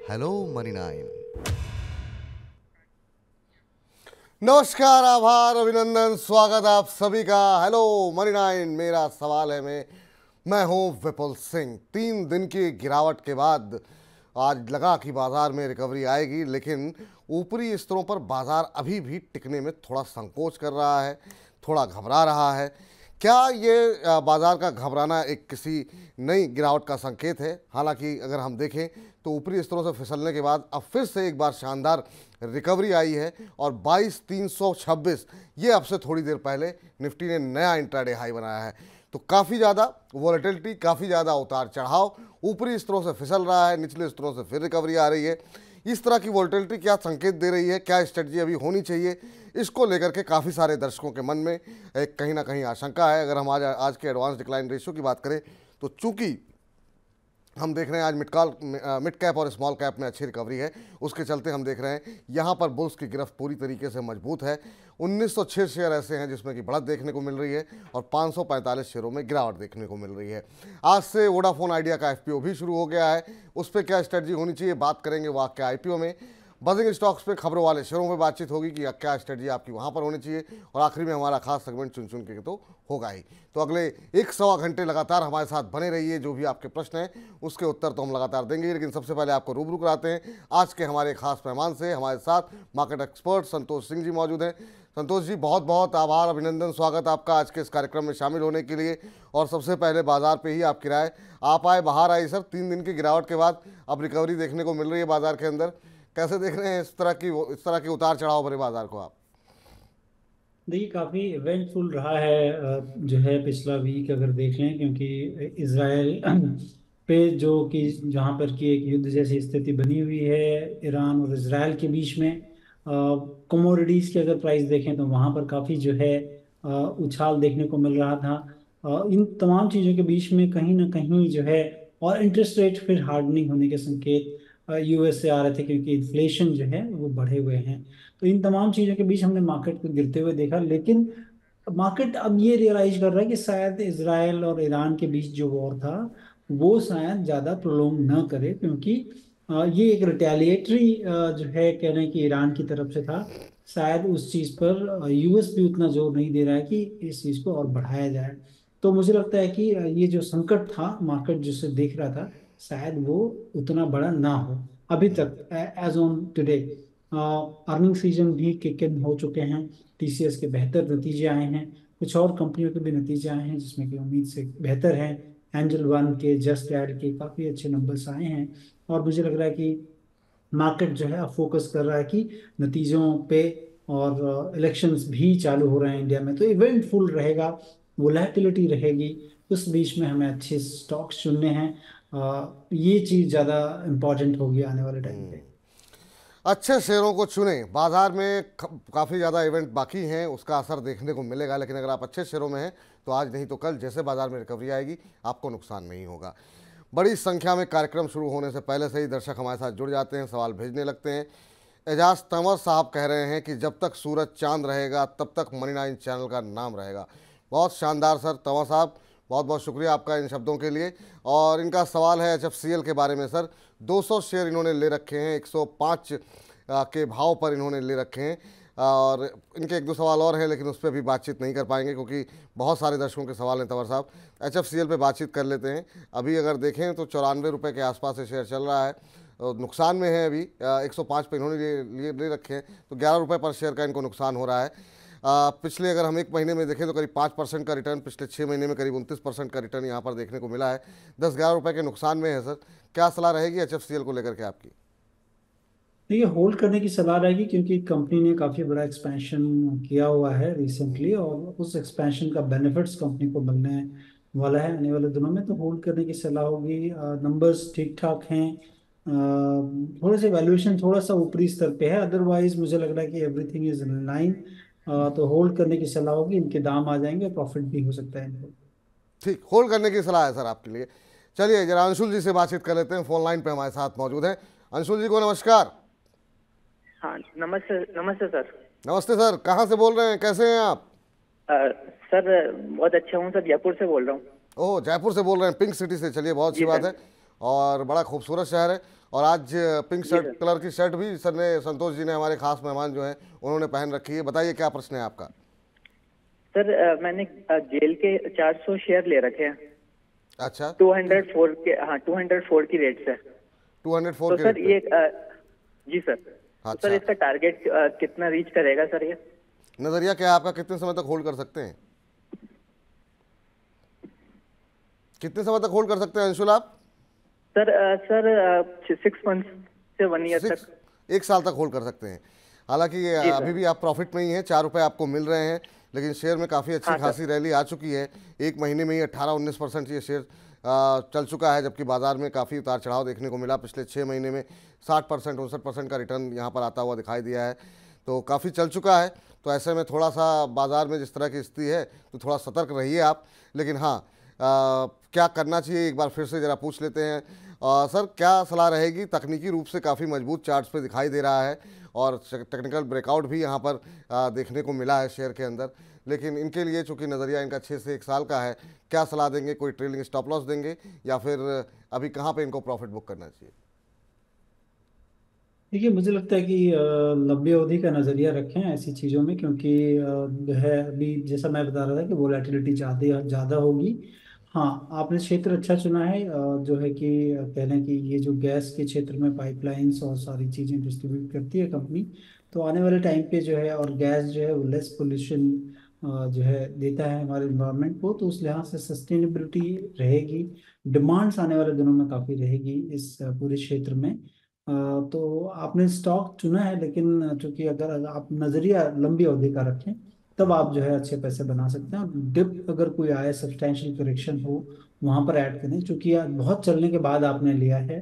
Hello money nine. नमस्कार, आभार, अभिनंदन, स्वागत आप सभी का हेलो मनी नाइन। मेरा सवाल है मैं हूं विपुल सिंह। 3 दिन की गिरावट के बाद आज लगा कि बाजार में रिकवरी आएगी, लेकिन ऊपरी स्तरों पर बाजार अभी भी टिकने में थोड़ा संकोच कर रहा है, थोड़ा घबरा रहा है। क्या ये बाजार का घबराना एक किसी नई गिरावट का संकेत है? हालांकि अगर हम देखें तो ऊपरी स्तरों से फिसलने के बाद अब फिर से एक बार शानदार रिकवरी आई है और 22,326 ये अब से थोड़ी देर पहले निफ्टी ने नया इंट्राडे हाई बनाया है। तो काफ़ी ज़्यादा वॉलेटिलिटी, काफ़ी ज़्यादा उतार चढ़ाव, ऊपरी स्तरों से फिसल रहा है, निचले स्तरों से फिर रिकवरी आ रही है। इस तरह की वॉलेटिलिटी क्या संकेत दे रही है, क्या स्ट्रेटजी अभी होनी चाहिए, इसको लेकर के काफ़ी सारे दर्शकों के मन में एक कहीं ना कहीं आशंका है। अगर हम आज के एडवांस डिक्लाइन रेशियो की बात करें तो चूंकि हम देख रहे हैं आज मिड कैप और स्मॉल कैप में अच्छी रिकवरी है, उसके चलते हम देख रहे हैं यहाँ पर बुल्स की गिरफ्त पूरी तरीके से मजबूत है। 1906 शेयर ऐसे हैं जिसमें कि बढ़त देखने को मिल रही है और 545 शेयरों में गिरावट देखने को मिल रही है। आज से वोडाफोन आइडिया का एफपीओ भी शुरू हो गया है, उस पर क्या स्ट्रेटजी होनी चाहिए बात करेंगे वहाँ के आईपीओ में। बजिंग स्टॉक्स पे खबरों वाले शेयरों में बातचीत होगी कि क्या स्ट्रेटजी आपकी वहाँ पर होनी चाहिए, और आखिरी में हमारा खास सेगमेंट चुन चुन के तो होगा ही। तो अगले 1-1.25 लगातार हमारे साथ बने रहिए। जो भी आपके प्रश्न हैं उसके उत्तर तो हम लगातार देंगे, लेकिन सबसे पहले आपको रूबरू कराते हैं आज के हमारे खास मेहमान से। हमारे साथ मार्केट एक्सपर्ट संतोष सिंह जी मौजूद हैं। संतोष जी, बहुत बहुत आभार, अभिनंदन, स्वागत आपका आज के इस कार्यक्रम में शामिल होने के लिए। और सबसे पहले बाजार पे ही आपकी राय, आप आए बाहर आई सर 3 दिन की गिरावट के बाद अब रिकवरी देखने को मिल रही है बाजार के अंदर, कैसे देख रहे हैं इस तरह की उतार चढ़ाव भरे बाजार को आप? देखिए, काफ़ी इवेंटफुल रहा है जो है पिछला वीक अगर देख लें, क्योंकि इसराइल पे जो कि जहाँ पर कि एक युद्ध जैसी स्थिति बनी हुई है ईरान और इसराइल के बीच में, कमोडिटीज़ के अगर प्राइस देखें तो वहाँ पर काफ़ी जो है उछाल देखने को मिल रहा था। इन तमाम चीज़ों के बीच में कहीं ना कहीं जो है, और इंटरेस्ट रेट फिर हार्डनिंग होने के संकेत यूएस से आ रहे थे, क्योंकि इन्फ्लेशन जो है वो बढ़े हुए हैं। तो इन तमाम चीज़ों के बीच हमने मार्केट को गिरते हुए देखा, लेकिन मार्केट अब ये रियलाइज कर रहा है कि शायद इसराइल और ईरान के बीच जो वॉर था वो शायद ज़्यादा प्रोलॉन्ग ना करे, क्योंकि ये एक रिटेलिएटरी जो है कह रहे हैं कि ईरान की तरफ से था। शायद उस चीज़ पर यूएस भी उतना जोर नहीं दे रहा है कि इस चीज़ को और बढ़ाया जाए। तो मुझे लगता है कि ये जो संकट था मार्केट जिसे देख रहा था, शायद वो उतना बड़ा ना हो अभी तक। As on today earning season भी किक इन हो चुके हैं, टीसीएस के बेहतर नतीजे आए हैं, कुछ और कंपनियों के भी नतीजे आए हैं जिसमें कि उम्मीद से बेहतर हैं। एंजल वन के, जस्ट ऐड के काफ़ी अच्छे नंबर्स आए हैं। और मुझे लग रहा है कि मार्केट जो है अब फोकस कर रहा है कि नतीजों पे, और इलेक्शंस भी चालू हो रहे हैं इंडिया में, तो इवेंटफुल रहेगा, वोलेटिलिटी रहेगी। उस बीच में हमें अच्छे स्टॉक्स चुनने हैं। ये चीज़ ज़्यादा इम्पोर्टेंट होगी आने वाले टाइम पे। अच्छे शेयरों को चुनें। बाजार में काफ़ी ज़्यादा इवेंट बाकी हैं, उसका असर देखने को मिलेगा, लेकिन अगर आप अच्छे शेयरों में हैं तो आज नहीं तो कल जैसे बाजार में रिकवरी आएगी आपको नुकसान नहीं होगा। बड़ी संख्या में कार्यक्रम शुरू होने से पहले से ही दर्शक हमारे साथ जुड़ जाते हैं, सवाल भेजने लगते हैं। एजाज तंवर साहब कह रहे हैं कि जब तक सूरज चांद रहेगा तब तक मनी नाइन चैनल का नाम रहेगा। बहुत शानदार सर, तंवर साहब बहुत बहुत शुक्रिया आपका इन शब्दों के लिए। और इनका सवाल है एचएफसीएल के बारे में। सर 200 शेयर इन्होंने ले रखे हैं, 105 के भाव पर इन्होंने ले रखे हैं, और इनके 1-2 सवाल और हैं लेकिन उस पर भी बातचीत नहीं कर पाएंगे क्योंकि बहुत सारे दर्शकों के सवाल हैं। तंवर साहब एचएफसीएल पे बातचीत कर लेते हैं। अभी अगर देखें तो 94 रुपये के आसपास से शेयर चल रहा है, नुकसान में है अभी। 105 पे इन्होंने ले रखे हैं तो 11 रुपये पर शेयर का इनको नुकसान हो रहा है। पिछले अगर हम 1 महीने में देखें तो करीब 5% का रिटर्न, पिछले 6 महीने में करीब 29% का रिटर्न यहाँ पर देखने को मिला है। 10-11 रुपये के नुकसान में है सर, क्या सलाह रहेगी एचएफसीएल को लेकर के आपकी? देखिए, होल्ड करने की सलाह रहेगी, क्योंकि कंपनी ने काफ़ी बड़ा एक्सपेंशन किया हुआ है रिसेंटली, और उस एक्सपेंशन का बेनिफिट्स कंपनी को मिलने वाला है आने वाले दिनों में। तो होल्ड करने की सलाह होगी। नंबर्स ठीक ठाक हैं। थोड़े से वैल्यूएशन थोड़ा सा ऊपरी स्तर पे है, अदरवाइज मुझे लग रहा है कि एवरीथिंग इज इन लाइन। तो होल्ड करने की सलाह होगी, इनके दाम आ जाएंगे, प्रॉफिट भी हो सकता है इनको। ठीक, होल्ड करने की सलाह है सर आपके लिए। चलिए जरा अंशुल जी से बातचीत कर लेते हैं, फोन लाइन पे हमारे साथ मौजूद हैं। अंशुल जी को नमस्कार। हाँ, नमस्ते नमस्ते सर। नमस्ते सर, कहाँ से बोल रहे हैं, कैसे हैं आप? सर बहुत अच्छा हूँ सर, जयपुर से बोल रहा हूँ। ओह, जयपुर से बोल रहे हैं, पिंक सिटी से। चलिए बहुत अच्छी जी बात सर। है, और बड़ा खूबसूरत शहर है। और आज पिंक जी शर्ट सर। कलर की शर्ट भी सर ने, संतोष जी ने, हमारे खास मेहमान जो हैं उन्होंने पहन रखी है। बताइए क्या प्रश्न है आपका। सर मैंने गेल के 400 शेयर ले रखे हैं, अच्छा, 204 के, हाँ 204 की रेट से। 204 तो के सर रेट पे। ये जी सर, तो अच्छा, सर इसका टारगेट कितना रीच करेगा सर ये? नजरिया क्या है आपका, कितने समय तक होल्ड कर सकते हैं? कितने समय तक होल्ड कर सकते हैं अंशुल आप? सर 6 मंथ से 1 ईयर तक। 1 साल तक होल्ड कर सकते हैं। हालांकि ये जी सर। अभी भी आप प्रॉफिट में ही हैं, 4 रुपये आपको मिल रहे हैं, लेकिन शेयर में काफ़ी अच्छी हाँ सर। खासी रैली आ चुकी है। एक महीने में ही 18-19% ये शेयर चल चुका है, जबकि बाजार में काफ़ी उतार चढ़ाव देखने को मिला। पिछले 6 महीने में 60% 59% का रिटर्न यहाँ पर आता हुआ दिखाई दिया है, तो काफ़ी चल चुका है। तो ऐसे में थोड़ा सा बाजार में जिस तरह की स्थिति है तो थोड़ा सतर्क रहिए आप। लेकिन हाँ, क्या करना चाहिए एक बार फिर से ज़रा पूछ लेते हैं। सर क्या सलाह रहेगी? तकनीकी रूप से काफ़ी मजबूत चार्ट्स पे दिखाई दे रहा है और टेक्निकल ब्रेकआउट भी यहाँ पर देखने को मिला है शेयर के अंदर, लेकिन इनके लिए चूंकि नज़रिया इनका 6 से 1 साल का है, क्या सलाह देंगे? कोई ट्रेलिंग स्टॉप लॉस देंगे या फिर अभी कहाँ पे इनको प्रॉफिट बुक करना चाहिए? देखिए, मुझे लगता है कि लंबी अवधि का नज़रिया रखें ऐसी चीज़ों में, क्योंकि जो है अभी जैसा मैं बता रहा था कि वोलेटिलिटी ज़्यादा ज़्यादा होगी। हाँ, आपने क्षेत्र अच्छा चुना है। जो है कि कह लें कि ये जो गैस के क्षेत्र में पाइपलाइंस और सारी चीज़ें डिस्ट्रीब्यूट करती है कंपनी, तो आने वाले टाइम पे जो है, और गैस जो है वो लेस पोल्यूशन जो है देता है हमारे इन्वायरमेंट को, तो उस लिहाज से सस्टेनेबिलिटी रहेगी। डिमांड्स आने वाले दिनों में काफ़ी रहेगी इस पूरे क्षेत्र में। तो आपने स्टॉक चुना है, लेकिन चूंकि अगर आप नजरिया लंबी अवधि का रखें तब आप जो है अच्छे पैसे बना सकते हैं। और डिप अगर कोई आए, सब्सटैंशियल करेक्शन हो, वहां पर ऐड करें। चूंकि बहुत चलने के बाद आपने लिया है,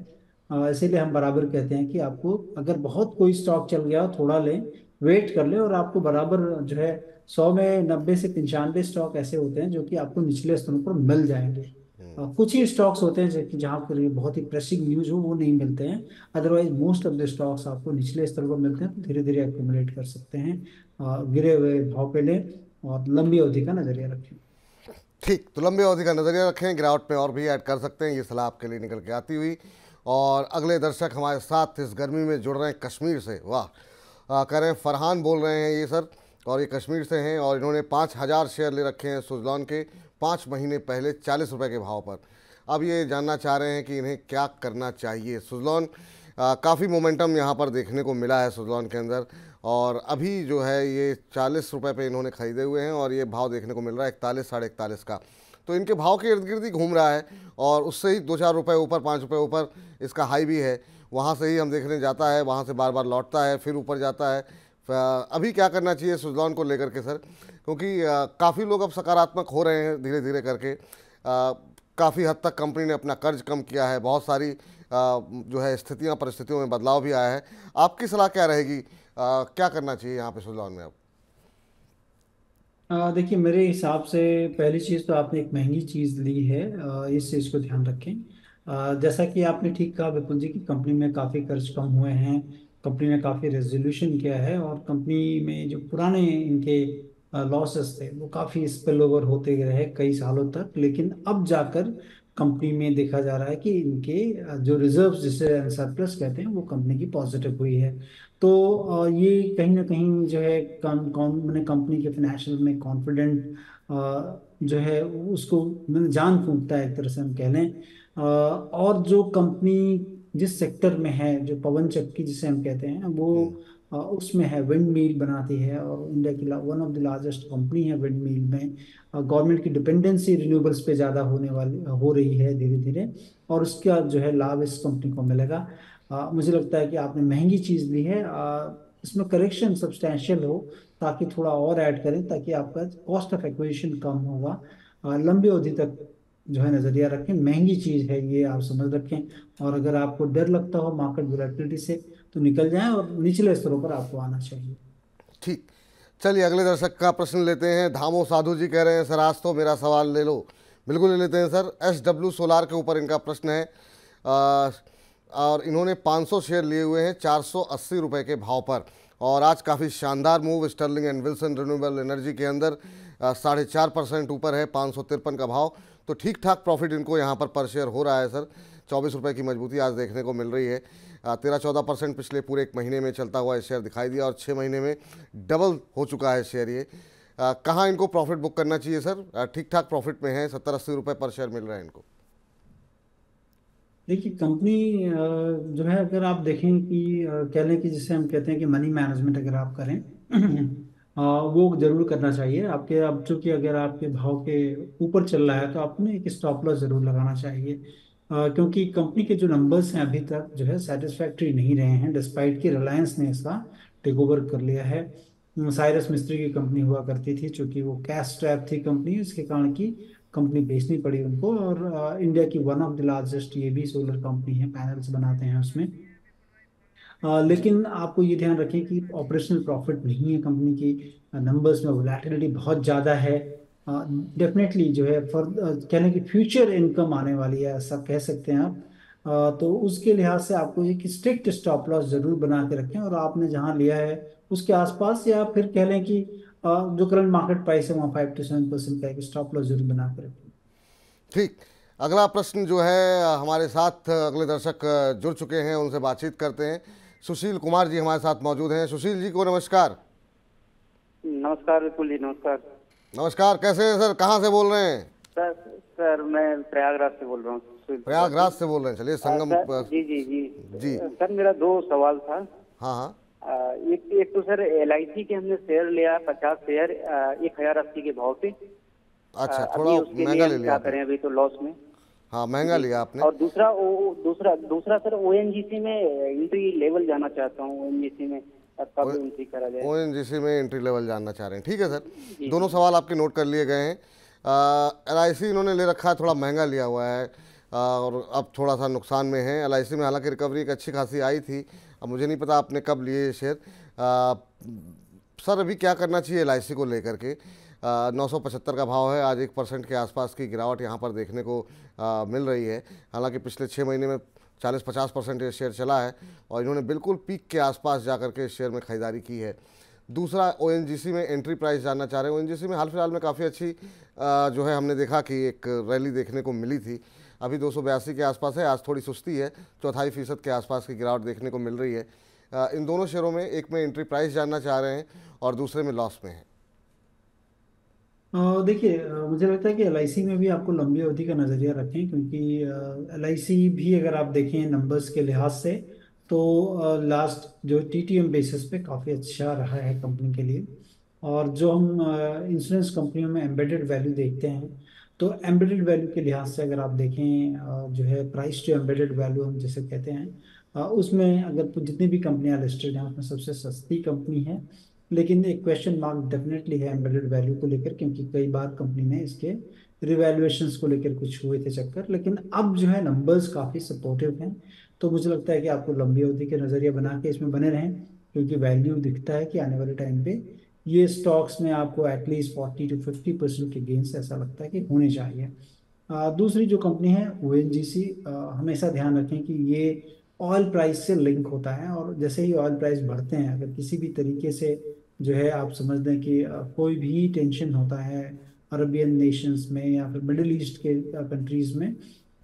इसीलिए हम बराबर कहते हैं कि आपको अगर बहुत कोई स्टॉक चल गया हो, थोड़ा लें, वेट कर ले, और आपको बराबर जो है 100 में 90 से 95 स्टॉक ऐसे होते हैं जो कि आपको निचले स्तरों पर मिल जाएंगे। कुछ ही स्टॉक्स होते हैं जहाँ पर ये बहुत ही प्रेसिंग न्यूज हो, वो नहीं मिलते हैं। Otherwise most of the stocks आपको निचले स्तर पर मिलते हैं, तो धीरे धीरे एक्यूमुलेट कर सकते हैं। गिरे हुए भाव पे लें और लंबी अवधि का नजरिया रखें। ठीक, तो लंबी अवधि का नजरिया रखें, गिरावट में और भी ऐड कर सकते हैं, ये सलाह आपके लिए निकल के आती हुई। और अगले दर्शक हमारे साथ इस गर्मी में जुड़ रहे हैं कश्मीर से। वाह, कह रहे हैं फरहान बोल रहे हैं ये सर, और ये कश्मीर से हैं और इन्होंने 5,000 शेयर ले रखे हैं सुजलॉन के 5 महीने पहले 40 रुपये के भाव पर। अब ये जानना चाह रहे हैं कि इन्हें क्या करना चाहिए। सुजलॉन काफ़ी मोमेंटम यहाँ पर देखने को मिला है सुजलॉन के अंदर, और अभी जो है ये 40 रुपये पे इन्होंने ख़रीदे हुए हैं और ये भाव देखने को मिल रहा है 41 साढ़े 41 का। तो इनके भाव के इर्द गिर्द ही घूम रहा है और उससे ही 2-4 रुपये ऊपर, 5 रुपये ऊपर इसका हाई भी है। वहाँ से ही हम देखने जाता है, वहाँ से बार बार लौटता है, फिर ऊपर जाता है। अभी क्या करना चाहिए सुजलॉन को लेकर के सर? क्योंकि काफ़ी लोग अब सकारात्मक हो रहे हैं धीरे धीरे करके। काफ़ी हद तक कंपनी ने अपना कर्ज कम किया है, बहुत सारी जो है स्थितियाँ परिस्थितियों में बदलाव भी आया है। आपकी सलाह क्या रहेगी, क्या करना चाहिए यहाँ पे सुजलॉन में अब? देखिए, मेरे हिसाब से पहली चीज़ तो आपने एक महंगी चीज़ ली है, इस चीज़ को ध्यान रखें। जैसा कि आपने ठीक कहा विपुल जी, की कंपनी में काफ़ी खर्च कम हुए हैं, कंपनी ने काफ़ी रेजोल्यूशन किया है, और कंपनी में जो पुराने इनके लॉसेस थे वो काफ़ी स्पिल ओवर होते रहे कई सालों तक। लेकिन अब जाकर कंपनी में देखा जा रहा है कि इनके जो रिजर्व्स, जिसे सरप्लस कहते हैं, वो कंपनी की पॉजिटिव हुई है। तो ये कहीं ना कहीं जो है मैंने कंपनी के फाइनेंशियल में कॉन्फिडेंट जो है उसको मैंने जान फूंकता है, एक तरह से हम कह लें। और जो कंपनी जिस सेक्टर में है, जो पवन चक्की जिसे हम कहते हैं, वो उसमें है, विंड मिल बनाती है, और इंडिया की one of the largest company है विंड मिल में। गवर्नमेंट की डिपेंडेंसी रिन्यूएबल्स पे ज़्यादा हो रही है धीरे धीरे, और उसका जो है लाभ इस कंपनी को मिलेगा। मुझे लगता है कि आपने महंगी चीज़ ली है। इसमें करेक्शन सब्सटैंशियल हो, ताकि थोड़ा और ऐड करें, ताकि आपका कॉस्ट ऑफ एक्विजिशन कम होगा। लंबी अवधि तक जो है नज़रिया रखें, महंगी चीज़ है ये, आप समझ रखें। और अगर आपको डर लगता हो मार्केट वोलेटिलिटी से, तो निकल जाएं, और निचले स्तरों पर आपको आना चाहिए। ठीक, चलिए अगले दर्शक का प्रश्न लेते हैं। धामो साधु जी कह रहे हैं सर आज तो मेरा सवाल ले लो। बिल्कुल ले लेते हैं सर। SW सोलार के ऊपर इनका प्रश्न है, और इन्होंने 500 शेयर लिए हुए हैं 480 रुपये के भाव पर, और आज काफ़ी शानदार move Sterling and Wilson renewable energy के अंदर 4.5% ऊपर है, 553 का भाव। तो ठीक ठाक प्रॉफिट इनको यहाँ पर शेयर हो रहा है सर। ₹24 की मजबूती आज देखने को मिल रही है। 13-14% पिछले पूरे एक महीने में चलता हुआ ये शेयर दिखाई दिया और 6 महीने में डबल हो चुका है शेयर ये। कहाँ इनको प्रॉफिट बुक करना चाहिए सर? ठीक ठाक प्रॉफिट में है, ₹70-80 पर शेयर मिल रहा है इनको। देखिए कंपनी जो है, अगर आप देखें कि कह लें कि जिसे हम कहते हैं कि मनी मैनेजमेंट अगर आप करें वो जरूर करना चाहिए आपके। अब चूंकि अगर आपके भाव के ऊपर चल रहा है तो आपने एक स्टॉप लॉस जरूर लगाना चाहिए, क्योंकि कंपनी के जो नंबर्स हैं अभी तक जो है सेटिस्फैक्ट्री नहीं रहे हैं, डिस्पाइट कि रिलायंस ने इसका टेक ओवर कर लिया है। साइरस मिस्त्री की कंपनी हुआ करती थी, चूंकि वो कैश स्ट्रैप थी कंपनी, इसके कारण की कंपनी बेचनी पड़ी उनको। और इंडिया की वन ऑफ द लार्जेस्ट ये भी सोलर कंपनी है, पैनल्स बनाते हैं उसमें। लेकिन आपको ये ध्यान रखें कि ऑपरेशनल प्रॉफिट नहीं है कंपनी की, नंबर्स में वोलेटिलिटी बहुत ज़्यादा है। डेफिनेटली जो है फॉर कह लें कि फ्यूचर इनकम आने वाली है, ऐसा कह सकते हैं आप। तो उसके लिहाज से आपको एक स्ट्रिक्ट स्टॉप लॉस जरूर बना के रखें, और आपने जहां लिया है उसके आसपास, या फिर कह लें कि जो करंट मार्केट प्राइस है वहाँ 5 से 7% का एक स्टॉप लॉस जरूर बना के रखें। ठीक, अगला प्रश्न जो है हमारे साथ अगले दर्शक जुड़ चुके हैं, उनसे बातचीत करते हैं। सुशील कुमार जी हमारे साथ मौजूद हैं। सुशील जी को नमस्कार। नमस्कार विपुल जी, नमस्कार। नमस्कार, कैसे हैं सर? कहाँ से बोल रहे हैं? सर मैं प्रयागराज से बोल रहा हूँ। प्रयागराज से बोल रहे हैं, चलिए संगम। जी जी जी जी सर, मेरा 2 सवाल था। हाँ हाँ। एक तो सर LIC के हमने शेयर लिया 50 शेयर 1080 के भाव पे। अच्छा, अभी थोड़ा उसके महंगा लिए ले हम लिया क्या आपने। करें, अभी तो लॉस में। हाँ, महंगा लिया आपने। और दूसरा सर ONGC में एंट्री लेवल जाना चाहता हूँ। ONGC में कब एंट्री करा जाए? ONGC में एंट्री लेवल जानना चाह रहे हैं, ठीक है सर। दोनों सवाल आपके नोट कर लिए गए हैं। LIC इन्होंने ले रखा है, थोड़ा महंगा लिया हुआ है और अब थोड़ा सा नुकसान में है। LIC में हालांकि रिकवरी एक अच्छी खासी आई थी। अब मुझे नहीं पता आपने कब लिए शेयर। सर अभी क्या करना चाहिए LIC को लेकर के? 975 का भाव है, आज 1% के आसपास की गिरावट यहाँ पर देखने को मिल रही है। हालांकि पिछले 6 महीने में 40-50% ये शेयर चला है और इन्होंने बिल्कुल पीक के आसपास जाकर के शेयर में खरीदारी की है। दूसरा, ONGC में एंट्री प्राइस जानना चाह रहे हैं। ONGC में हाल फिलहाल में काफ़ी अच्छी जो है हमने देखा कि एक रैली देखने को मिली थी। अभी 282 के आसपास है, आज थोड़ी सुस्ती है, 4.5% के आसपास की गिरावट देखने को मिल रही है। इन दोनों शेयरों में एक में एंट्री प्राइस जानना चाह रहे हैं और दूसरे में लॉस में है। देखिए मुझे लगता है कि LIC में भी आपको लंबी अवधि का नज़रिया रखें, क्योंकि LIC भी अगर आप देखें नंबर्स के लिहाज से तो लास्ट जो TTM बेसिस पे काफ़ी अच्छा रहा है कंपनी के लिए। और जो हम इंश्योरेंस कंपनियों में एम्बेडेड वैल्यू देखते हैं, तो एम्बेडेड वैल्यू के लिहाज से अगर आप देखें जो है प्राइस टू एम्बेडेड वैल्यू हम जिसे कहते हैं, उसमें अगर जितनी भी कंपनियां लिस्टेड हैं उसमें सबसे सस्ती कंपनी है। लेकिन एक क्वेश्चन मार्क डेफिनेटली है एम्बेडेड वैल्यू को लेकर, क्योंकि कई बार कंपनी ने इसके रिवैल्यूएशंस को लेकर कुछ हुए थे चक्कर, लेकिन अब जो है नंबर्स काफ़ी सपोर्टिव हैं। तो मुझे लगता है कि आपको लंबी अवधि के नज़रिया बना के इसमें बने रहें, क्योंकि वैल्यू दिखता है कि आने वाले टाइम पे ये स्टॉक्स में आपको एटलीस्ट 40 to 50% के गेंस ऐसा लगता है कि होने चाहिए। दूसरी जो कंपनी है ONGC, हमेशा ध्यान रखें कि ये ऑयल प्राइस से लिंक होता है, और जैसे ही ऑयल प्राइस बढ़ते हैं, अगर किसी भी तरीके से जो है आप समझ दें कि कोई भी टेंशन होता है अरबियन नेशंस में या फिर मिडिल ईस्ट के कंट्रीज में,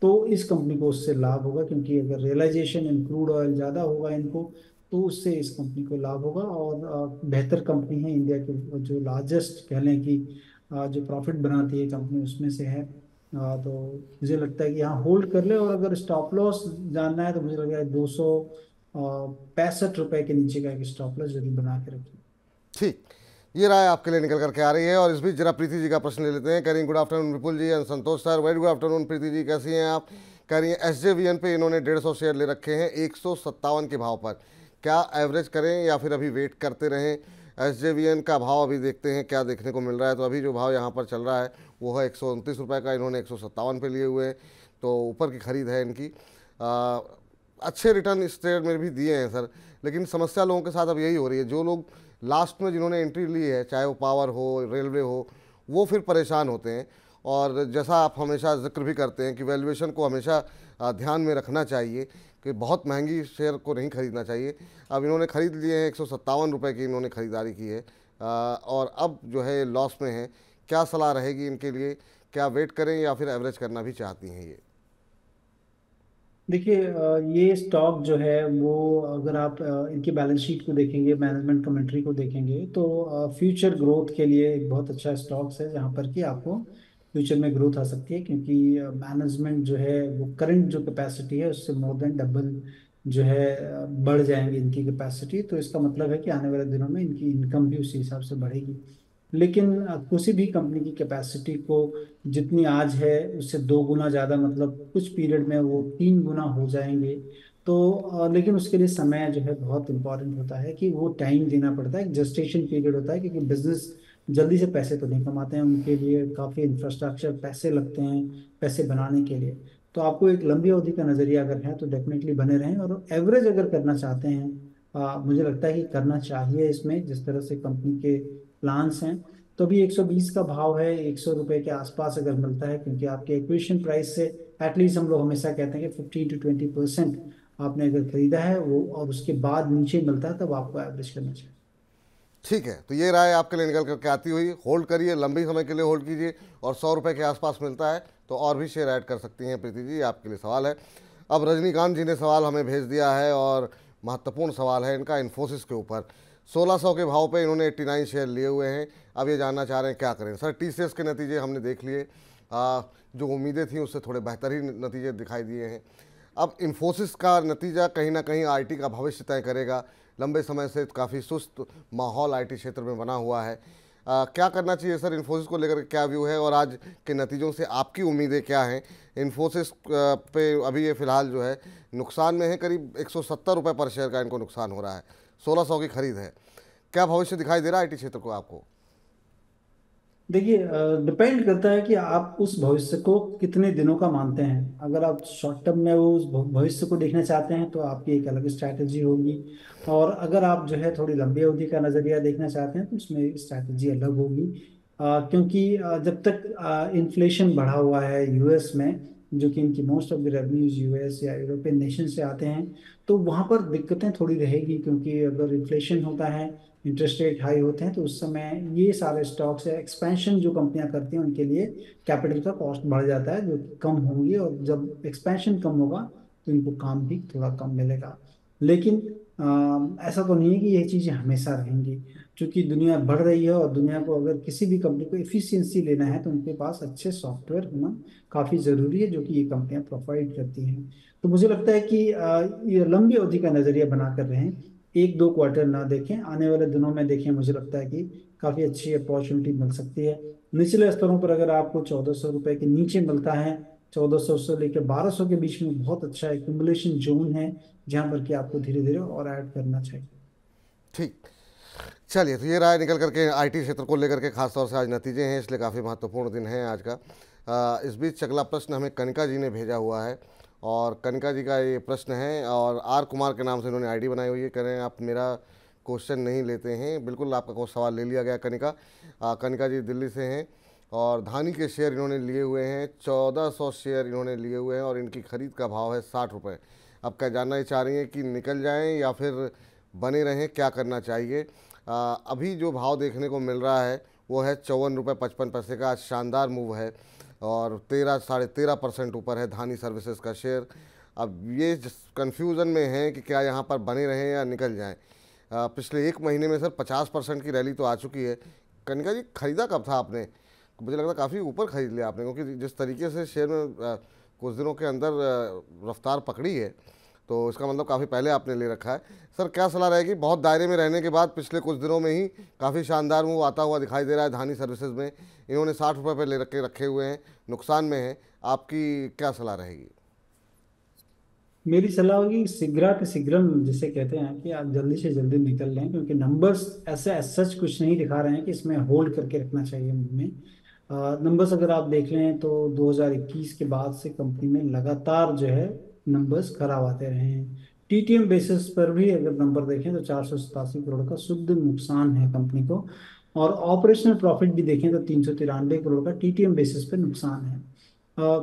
तो इस कंपनी को उससे लाभ होगा, क्योंकि अगर रियलाइजेशन इन क्रूड ऑयल ज़्यादा होगा इनको, तो उससे इस कंपनी को लाभ होगा। और बेहतर कंपनी है, इंडिया की जो लार्जेस्ट कह लें कि जो प्रॉफिट बनाती है कंपनी उसमें से है। तो मुझे लगता है कि यहाँ होल्ड कर ले, और अगर स्टॉप लॉस जानना है तो मुझे लग रहा है 265 रुपए के नीचे का एक स्टॉप लॉस जरूर बना के रखिए। ठीक, ये राय आपके लिए निकल करके आ रही है। और इस बीच जरा प्रीति जी का प्रश्न ले लेते हैं। कह रही good afternoon Vipul ji and Santosh sir. Very good afternoon Preeti ji, कैसी हैं आप? कह रही हैं SJVN पे इन्होंने 150 शेयर ले रखे हैं 157 के भाव पर, क्या एवरेज करें या फिर अभी वेट करते रहें? SJVN का भाव अभी देखते हैं क्या देखने को मिल रहा है। तो अभी जो भाव यहाँ पर चल रहा है वो है 129 रुपये का, इन्होंने 157 पे लिए हुए हैं, तो ऊपर की खरीद है इनकी। अच्छे रिटर्न इस शेयर में भी दिए हैं सर, लेकिन समस्या लोगों के साथ अब यही हो रही है, जो लोग लास्ट में जिन्होंने एंट्री ली है, चाहे वो पावर हो रेलवे हो, वो फिर परेशान होते हैं। और जैसा आप हमेशा जिक्र भी करते हैं कि वैल्यूएशन को हमेशा ध्यान में रखना चाहिए कि बहुत महंगी शेयर को नहीं खरीदना चाहिए। अब इन्होंने ख़रीद लिए हैं 157 रुपये की इन्होंने ख़रीदारी की है और अब जो है लॉस में है। क्या सलाह रहेगी इनके लिए? क्या वेट करें या फिर एवरेज करना भी चाहती हैं ये? देखिए, ये स्टॉक जो है वो, अगर आप इनकी बैलेंस शीट को देखेंगे, मैनेजमेंट कमेंट्री को देखेंगे, तो फ्यूचर ग्रोथ के लिए एक बहुत अच्छा स्टॉक्स है, जहाँ पर कि आपको फ्यूचर में ग्रोथ आ सकती है, क्योंकि मैनेजमेंट जो है वो करंट जो कैपेसिटी है उससे मोर देन डबल जो है बढ़ जाएंगे इनकी कैपेसिटी। तो इसका मतलब है कि आने वाले दिनों में इनकी इनकम भी उसी हिसाब से बढ़ेगी। लेकिन किसी भी कंपनी की कैपेसिटी को जितनी आज है उससे 2 गुना ज़्यादा, मतलब कुछ पीरियड में वो 3 गुना हो जाएंगे। तो लेकिन उसके लिए समय जो है बहुत इंपॉर्टेंट होता है, कि वो टाइम देना पड़ता है, एक जस्टेशन पीरियड होता है, क्योंकि बिजनेस जल्दी से पैसे तो नहीं कमाते हैं, उनके लिए काफ़ी इंफ्रास्ट्रक्चर पैसे लगते हैं पैसे बनाने के लिए। तो आपको एक लंबी अवधि का नज़रिया अगर है तो डेफिनेटली बने रहें, और एवरेज अगर करना चाहते हैं, मुझे लगता है कि करना चाहिए इसमें, जिस तरह से कंपनी के प्लान्स हैं। तो अभी 120 का भाव है, 100 रुपए के आसपास अगर मिलता है, क्योंकि आपके एक्विजिशन प्राइस से एटलीस्ट हम लोग हमेशा कहते हैं कि 15 to 20% आपने अगर खरीदा है वो, और उसके बाद नीचे मिलता है, तब आपको एवरेज करना चाहिए। ठीक है, तो ये राय आपके लिए निकल करके आती हुई, होल्ड करिए, लंबी समय के लिए होल्ड कीजिए, और 100 रुपये के आसपास मिलता है तो और भी शेयर ऐड कर सकती हैं। प्रीति जी, आपके लिए सवाल है। अब रजनीकांत जी ने सवाल हमें भेज दिया है, और महत्वपूर्ण सवाल है इनका इन्फोसिस के ऊपर। 1600 के भाव पे इन्होंने 89 शेयर लिए हुए हैं। अब ये जानना चाह रहे हैं क्या करें। सर, TCS के नतीजे हमने देख लिए, जो उम्मीदें थी उससे थोड़े बेहतर ही नतीजे दिखाई दिए हैं। अब इन्फोसिस का नतीजा कहीं ना कहीं IT का भविष्य तय करेगा। लंबे समय से काफ़ी सुस्त माहौल IT क्षेत्र में बना हुआ है। क्या करना चाहिए सर, इन्फोसिस को लेकर क्या व्यू है, और आज के नतीजों से आपकी उम्मीदें क्या हैं? इन्फोसिस पे अभी ये फिलहाल जो है नुकसान में है, करीब 170 रुपये पर शेयर का इनको नुकसान हो रहा है। 1600 की खरीद है। क्या भविष्य दिखाई दे रहा है IT क्षेत्र को आपको? देखिए, डिपेंड करता है कि आप उस भविष्य को कितने दिनों का मानते हैं। अगर आप शॉर्ट टर्म में वो उस भविष्य को देखना चाहते हैं तो आपकी एक अलग स्ट्रैटेजी होगी, और अगर आप जो है थोड़ी लंबी अवधि का नजरिया देखना चाहते हैं तो उसमें स्ट्रैटेजी अलग होगी। क्योंकि जब तक इन्फ्लेशन बढ़ा हुआ है यूएस में, जो कि इनकी most of the revenues US या यूरोपियन नेशन से आते हैं, तो वहाँ पर दिक्कतें थोड़ी रहेगी, क्योंकि अगर इन्फ्लेशन होता है, इंटरेस्ट रेट हाई होते हैं, तो उस समय ये सारे स्टॉक्स है, एक्सपेंशन जो कंपनियां करती हैं उनके लिए कैपिटल का कॉस्ट बढ़ जाता है, जो कि कम होंगी, और जब एक्सपेंशन कम होगा तो इनको काम भी थोड़ा कम मिलेगा। लेकिन ऐसा तो नहीं है कि ये चीज़ें हमेशा रहेंगी, क्योंकि दुनिया बढ़ रही है, और दुनिया को अगर किसी भी कंपनी को इफिशियंसी लेना है तो उनके पास अच्छे सॉफ्टवेयर होना काफ़ी ज़रूरी है, जो कि ये कंपनियां प्रोवाइड करती हैं। तो मुझे लगता है कि ये लंबी अवधि का नज़रिया बनाकर रहें, 1-2 क्वार्टर ना देखें, आने वाले दिनों में देखें। मुझे लगता है कि काफ़ी अच्छी अपॉर्चुनिटी मिल सकती है। निचले स्तरों पर अगर आपको 1400 रुपये के नीचे मिलता है, 1400 से लेकर 1200 के बीच में बहुत अच्छा एक्यूमुलेशन जोन है, जहां पर कि आपको धीरे धीरे और ऐड करना चाहिए। ठीक, चलिए, तो ये राय निकल करके IT क्षेत्र को लेकर के खासतौर से आज नतीजे हैं, इसलिए काफ़ी महत्वपूर्ण दिन है आज का। इस बीच अगला प्रश्न हमें कनिका जी ने भेजा हुआ है, और कनिका जी का ये प्रश्न है, और R कुमार के नाम से इन्होंने ID बनाई हुई है। कह रहे हैं आप मेरा क्वेश्चन नहीं लेते हैं। बिल्कुल, आपका कोई सवाल ले लिया गया कनिका। कनिका जी दिल्ली से हैं, और धानी के शेयर इन्होंने लिए हुए हैं, 1400 शेयर इन्होंने लिए हुए हैं, और इनकी खरीद का भाव है 60 रुपये। अब क्या जानना ही चाह रही हैं कि निकल जाएं या फिर बने रहें, क्या करना चाहिए? अभी जो भाव देखने को मिल रहा है वो है 54 रुपये 55 पैसे का। आज शानदार मूव है, और 13-13.5% ऊपर है धानी सर्विसेज का शेयर। अब ये कन्फ्यूज़न में है कि क्या यहाँ पर बने रहें या निकल जाएं। पिछले एक महीने में सर 50% की रैली तो आ चुकी है। कनिका जी, खरीदा कब था आपने? मुझे लगता है काफ़ी ऊपर खरीद लिया आपने, क्योंकि जिस तरीके से शेयर में कुछ दिनों के अंदर रफ्तार पकड़ी है, तो इसका मतलब काफ़ी पहले आपने ले रखा है। सर, क्या सलाह रहेगी? बहुत दायरे में रहने के बाद पिछले कुछ दिनों में ही काफ़ी शानदार मूव आता हुआ दिखाई दे रहा है धानी सर्विसेज में। इन्होंने 60 रुपये पे ले रखे हुए हैं, नुकसान में है। आपकी क्या सलाह रहेगी? मेरी सलाह होगी शीघ्राति शीघ्रम जिसे कहते हैं, कि आप जल्दी से जल्दी निकल लें, क्योंकि नंबर्स ऐसे सच कुछ नहीं दिखा रहे हैं कि इसमें होल्ड करके रखना चाहिए मुंह में। नंबर्स अगर आप देख लें तो 2021 के बाद से कंपनी में लगातार जो है नंबर्स खराब आते रहे हैं। टीटीएम बेसिस पर भी अगर नंबर देखें तो 487 करोड़ का शुद्ध नुकसान है कंपनी को, और ऑपरेशनल प्रॉफिट भी देखें तो 393 करोड़ का टीटीएम बेसिस पर नुकसान है।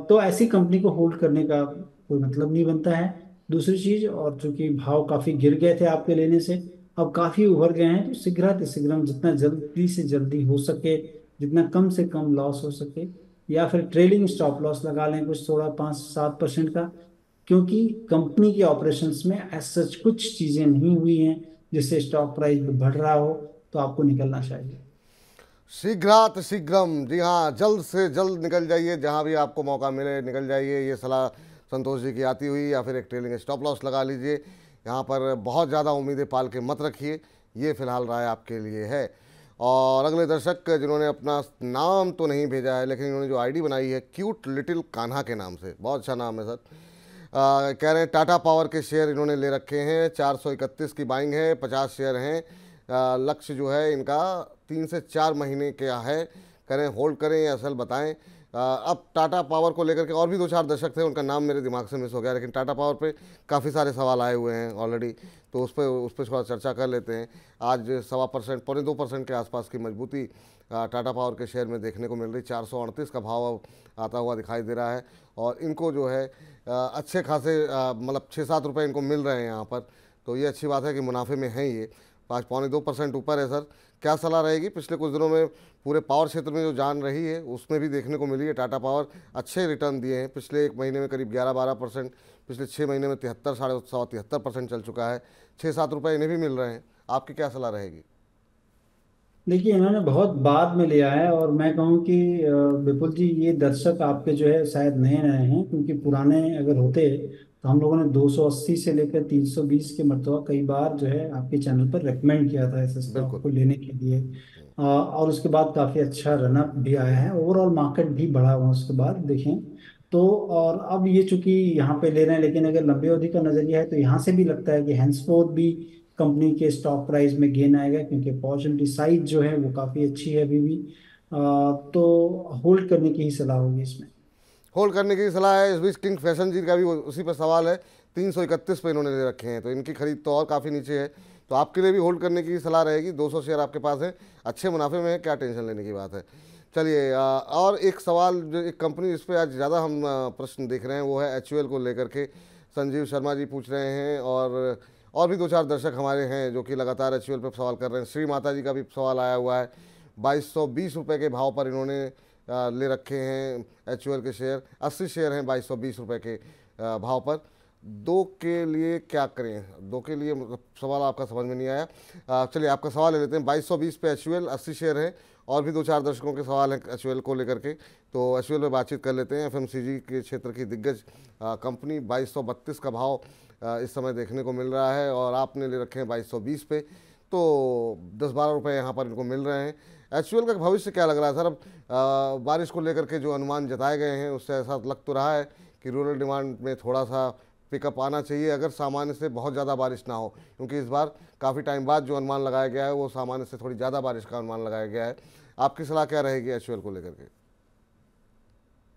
तो ऐसी कंपनी को होल्ड करने का कोई मतलब नहीं बनता है। दूसरी चीज, और चूंकि भाव काफी गिर गए थे आपके लेने से, अब काफी उभर गए हैं, तो शीघ्राति शीघ्रम जितना जल्दी से जल्दी हो सके, जितना कम से कम लॉस हो सके, या फिर ट्रेलिंग स्टॉप लॉस लगा लें कुछ थोड़ा 5-7% का, क्योंकि कंपनी के ऑपरेशंस में एज सच कुछ चीजें नहीं हुई हैं जिससे स्टॉक प्राइस बढ़ रहा हो, तो आपको निकलना चाहिए। शीघ्रात शीघ्रम, जी हाँ, जल्द से जल्द निकल जाइए, जहाँ भी आपको मौका मिले निकल जाइए। ये सलाह संतोष जी की आती हुई, या फिर एक ट्रेलिंग स्टॉप लॉस लगा लीजिए। यहाँ पर बहुत ज़्यादा उम्मीदें पाल के मत रखिए, ये फिलहाल राय आपके लिए है। और अगले दर्शक जिन्होंने अपना नाम तो नहीं भेजा है, लेकिन इन्होंने जो आईडी बनाई है क्यूट लिटिल कान्हा के नाम से, बहुत अच्छा नाम है सर। कह रहे हैं टाटा पावर के शेयर इन्होंने ले रखे हैं, 431 की बाइंग है, 50 शेयर हैं। लक्ष्य जो है इनका 3 से 4 महीने क्या है, करें होल्ड करें या असल बताएं। अब टाटा पावर को लेकर के और भी 2-4 दर्शक थे, उनका नाम मेरे दिमाग से मिस हो गया, लेकिन टाटा पावर पे काफ़ी सारे सवाल आए हुए हैं ऑलरेडी, तो उस पर थोड़ा चर्चा कर लेते हैं। आज 1.25%, 2% के आसपास की मजबूती टाटा पावर के शेयर में देखने को मिल रही। 438 का भाव अब आता हुआ दिखाई दे रहा है, और इनको जो है अच्छे खासे मतलब 6-7 रुपये इनको मिल रहे हैं यहाँ पर, तो ये अच्छी बात है कि मुनाफे में हैं ये। 5.25% ऊपर है सर। क्या सलाह रहेगी? पिछले कुछ दिनों में पूरे पावर क्षेत्र में जो जान रही है उसमें भी देखने को मिली है, टाटा पावर अच्छे रिटर्न दिए हैं। पिछले एक महीने में करीब 11-12%, पिछले 6 महीने में 73, 73% चल चुका है। 6-7 रुपये इन्हें भी मिल रहे हैं, आपकी क्या सलाह रहेगी? देखिए, इन्होंने बहुत बाद में लिया है, और मैं कहूँ कि विपुल जी, ये दर्शक आपके जो है शायद नए नए हैं, क्योंकि पुराने अगर होते तो हम लोगों ने 280 से लेकर 320 के मरतबा कई बार जो है आपके चैनल पर रेकमेंड किया था इस स्टॉक बिल्कुल। को लेने के लिए। और उसके बाद काफ़ी अच्छा रनअप भी आया है, ओवरऑल मार्केट भी बढ़ा हुआ उसके बाद देखें तो। और अब ये चूंकि यहाँ पे ले रहे हैं, लेकिन अगर लंबी अवधि का नजरिया है तो यहाँ से भी लगता है कि हैंसफोर्थ भी कंपनी के स्टॉक प्राइस में गेन आएगा, क्योंकि अपॉर्चुनिटी साइज जो है वो काफ़ी अच्छी है अभी भी। तो होल्ड करने की ही सलाह होगी इसमें। होल्ड करने की सलाह है। इस बीच किंग फैशन जी का भी उसी पर सवाल है, 331 पे इन्होंने ले रखे हैं, तो इनकी खरीद तो और काफ़ी नीचे है, तो आपके लिए भी होल्ड करने की सलाह रहेगी। 200 शेयर आपके पास है, अच्छे मुनाफे में है, क्या टेंशन लेने की बात है। चलिए, और एक सवाल, जो एक कंपनी जिस पर आज ज़्यादा हम प्रश्न देख रहे हैं वो है HUL को लेकर के। संजीव शर्मा जी पूछ रहे हैं, और भी 2-4 दर्शक हमारे हैं जो कि लगातार HUL पर सवाल कर रहे हैं। श्री माता जी का भी सवाल आया हुआ है। 2220 रुपये के भाव पर इन्होंने ले रखे हैं HUL के शेयर। 80 शेयर हैं 2220 रुपये के भाव पर। दो के लिए क्या करें? दो के लिए मतलब सवाल आपका समझ में नहीं आया। चलिए आपका सवाल ले लेते हैं। 2220 पे HUL, 80 शेयर हैं, और भी 2-4 दर्शकों के सवाल हैं HUL को लेकर के, तो HUL पे बातचीत कर लेते हैं। FMCG के क्षेत्र की दिग्गज कंपनी, 2232 का भाव इस समय देखने को मिल रहा है, और आपने ले रखे हैं 2220 पे, तो 10-12 रुपये यहाँ पर इनको मिल रहे हैं। HUL का भविष्य क्या लग रहा है सर? अब बारिश को लेकर के जो अनुमान जताए गए हैं उससे ऐसा लग तो रहा है कि रूरल डिमांड में थोड़ा सा पिकअप आना चाहिए, अगर सामान्य से बहुत ज़्यादा बारिश ना हो, क्योंकि इस बार काफ़ी टाइम बाद जो अनुमान लगाया गया है वो सामान्य से थोड़ी ज़्यादा बारिश का अनुमान लगाया गया है। आपकी सलाह क्या रहेगी HUL को लेकर के?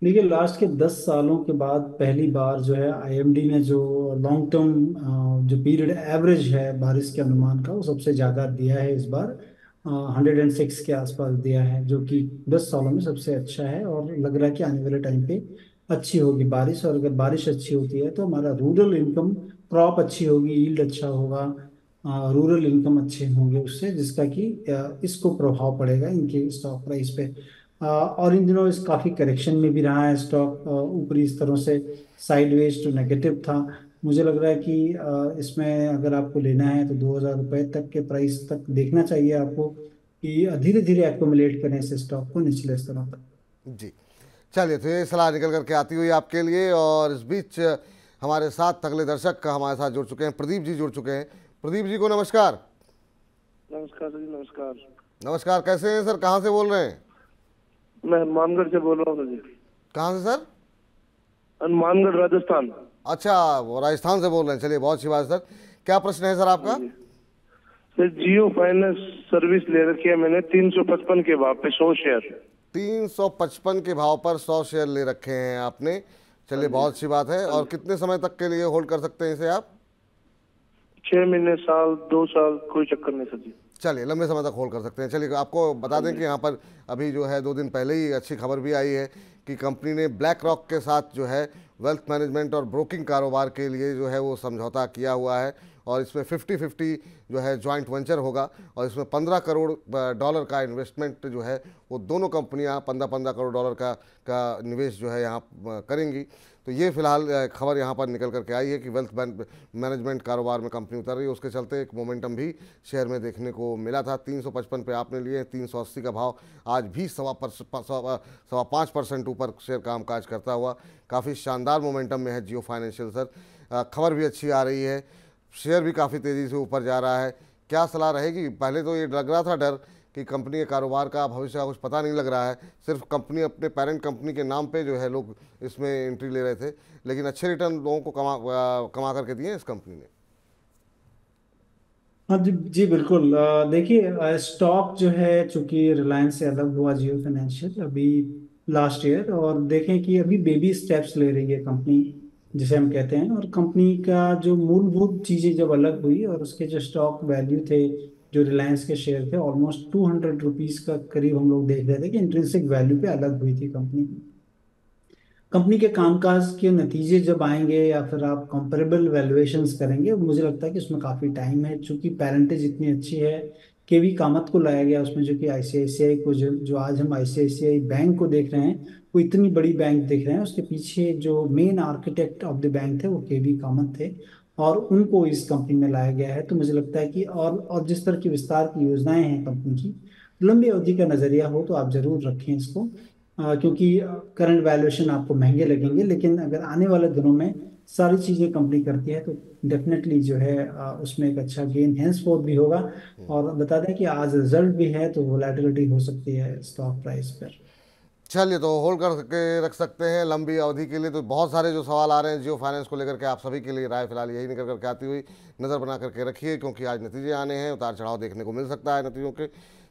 देखिए, लास्ट के 10 सालों के बाद पहली बार जो है IMD ने जो लॉन्ग टर्म जो पीरियड एवरेज है बारिश के अनुमान का, वो सबसे ज़्यादा दिया है इस बार। 106 के आसपास दिया है, जो कि 10 सालों में सबसे अच्छा है, और लग रहा है कि आने वाले टाइम पे अच्छी होगी बारिश। और अगर बारिश अच्छी होती है तो हमारा रूरल इनकम, क्रॉप अच्छी होगी, यील्ड अच्छा होगा, रूरल इनकम अच्छे होंगे उससे, जिसका कि इसको प्रभाव पड़ेगा इनके स्टॉक प्राइस पे। और इन दिनों इस काफ़ी करेक्शन में भी रहा है स्टॉक, ऊपरी स्तरों से साइडवेज टू नेगेटिव था। मुझे लग रहा है कि इसमें अगर आपको लेना है तो 2000 रुपये तक के प्राइस तक देखना चाहिए आपको, कि धीरे धीरे एक्युमुलेट करें इस स्टॉक को निचले स्तरों तक। जी, चलिए, तो ये सलाह निकल करके आती हुई आपके लिए। और इस बीच हमारे साथ अगले दर्शक हमारे साथ जुड़ चुके हैं, प्रदीप जी जुड़ चुके हैं। प्रदीप जी को नमस्कार। नमस्कार जी, नमस्कार। नमस्कार, कैसे हैं सर? कहाँ से बोल रहे हैं? मैं हनुमानगढ़ से बोल रहा हूँ जी। कहाँ से सर? हनुमानगढ़, राजस्थान। अच्छा, वो राजस्थान से बोल रहे हैं। चलिए, बहुत अच्छी बात है सर। क्या प्रश्न है सर आपका? सर, जियो फाइनेंस सर्विस ले रखी है मैंने 355 के भाव पे 100 शेयर। 355 के भाव पर 100 शेयर ले रखे हैं आपने। चलिए, बहुत अच्छी बात है। और कितने समय तक के लिए होल्ड कर सकते हैं इसे आप? 6 महीने, साल, 2 साल, कोई चक्कर नहीं सर जी। चलिए, लंबे समय तक होल्ड कर सकते हैं। चलिए, आपको बता दें कि यहाँ पर अभी जो है 2 दिन पहले ही अच्छी खबर भी आई है कि कंपनी ने ब्लैक रॉक के साथ जो है वेल्थ मैनेजमेंट और ब्रोकिंग कारोबार के लिए जो है वो समझौता किया हुआ है, और इसमें 50-50 जो है जॉइंट वेंचर होगा, और इसमें $15 करोड़ का इन्वेस्टमेंट जो है वो दोनों कंपनियां $15-15 करोड़ का निवेश जो है यहाँ करेंगी। तो तो ये फिलहाल खबर यहाँ पर निकल करके आई है कि वेल्थ मैनेजमेंट कारोबार में कंपनी उतर रही है, उसके चलते एक मोमेंटम भी शेयर में देखने को मिला था। 355 पे आपने लिए, 380 का भाव, आज भी 5% ऊपर शेयर कामकाज करता हुआ काफ़ी शानदार मोमेंटम में है जियो फाइनेंशियल सर। खबर भी अच्छी आ रही है, शेयर भी काफ़ी तेज़ी से ऊपर जा रहा है। क्या सलाह रहेगी? पहले तो ये लग रहा था डर कि कंपनी के कारोबार का भविष्य का कुछ पता नहीं लग रहा है, सिर्फ कंपनी अपने पेरेंट कंपनी के नाम पे जो है लोग इसमें एंट्री ले रहे थे, लेकिन अच्छे रिटर्न लोगों को कमा करके दिए इस कंपनी ने। हाँ जी जी बिल्कुल। देखिए स्टॉक जो है चूंकि रिलायंस से अलग हुआ जियो फाइनेंशियल अभी लास्ट ईयर, और देखें कि अभी बेबी स्टेप्स ले रही है कंपनी जिसे हम कहते हैं, और कंपनी का जो मूलभूत चीजें जब अलग हुई और उसके जो स्टॉक वैल्यू थे, जो रिलायंस के शेयर थे, ऑलमोस्ट 200 रुपीज का करीब हम लोग देख रहे थे कि इंट्रिंसिक वैल्यू पे अलग हुई थी कंपनी। कंपनी के कामकाज के नतीजे जब आएंगे या फिर आप कंपेरेबल वैल्यूएशंस करेंगे, मुझे लगता है कि उसमें काफ़ी टाइम है, चूंकि पेरेंटेज इतनी अच्छी है। केवी कामत को लाया गया उसमें, जो कि आईसीआईसीआई को, जो आज हम आईसीआईसीआई बैंक को देख रहे हैं, वो इतनी बड़ी बैंक देख रहे हैं, उसके पीछे जो main architect of the bank थे वो केवी कामत थे, और उनको इस कंपनी में लाया गया है। तो मुझे लगता है कि और जिस तरह की विस्तार की योजनाएं हैं कंपनी की, लंबी अवधि का नजरिया हो तो आप जरूर रखें इसको। क्योंकि करंट वैल्यूएशन आपको महंगे लगेंगे, लेकिन अगर आने वाले दिनों में सारी चीजें कंपनी करती है तो डेफिनेटली जो है उसमें एक अच्छा गेन हैंसफोर्थ भी होगा। और बता दें कि आज रिजल्ट भी है, तो वोलेटिलिटी हो सकती है स्टॉक प्राइस पर। चलिए, तो होल्ड करके रख सकते हैं लंबी अवधि के लिए। तो बहुत सारे जो सवाल आ रहे हैं जियो फाइनेंस को लेकर के, आप सभी के लिए राय फिलहाल यही निकल करके आती हुई नज़र बना करके रखिए, क्योंकि आज नतीजे आने हैं, उतार चढ़ाव देखने को मिल सकता है नतीजों के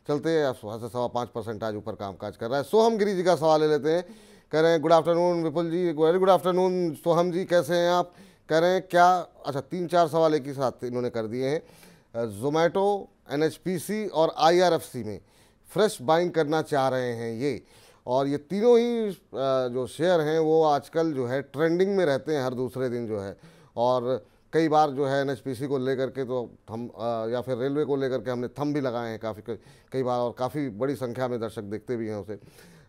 चलते। 5.25% आज ऊपर कामकाज कर रहा है। सोहम गिरी जी का सवाल ले लेते हैं। कह रहे हैं गुड आफ्टरनून विपुल जी, वेरी गुड आफ्टरनून सोहम जी, कैसे हैं आप? कह रहे हैं क्या, अच्छा 3-4 सवाल एक ही साथ इन्होंने कर दिए हैं। जोमेटो, एनएचपीसी और आईआरएफसी में फ्रेश बाइंग करना चाह रहे हैं ये, और ये तीनों ही जो शेयर हैं वो आजकल जो है ट्रेंडिंग में रहते हैं हर दूसरे दिन जो है। और कई बार जो है एनएचपीसी को लेकर के तो हम या फिर रेलवे को लेकर के हमने थंब भी लगाए हैं कई बार, और काफ़ी बड़ी संख्या में दर्शक देखते भी हैं उसे।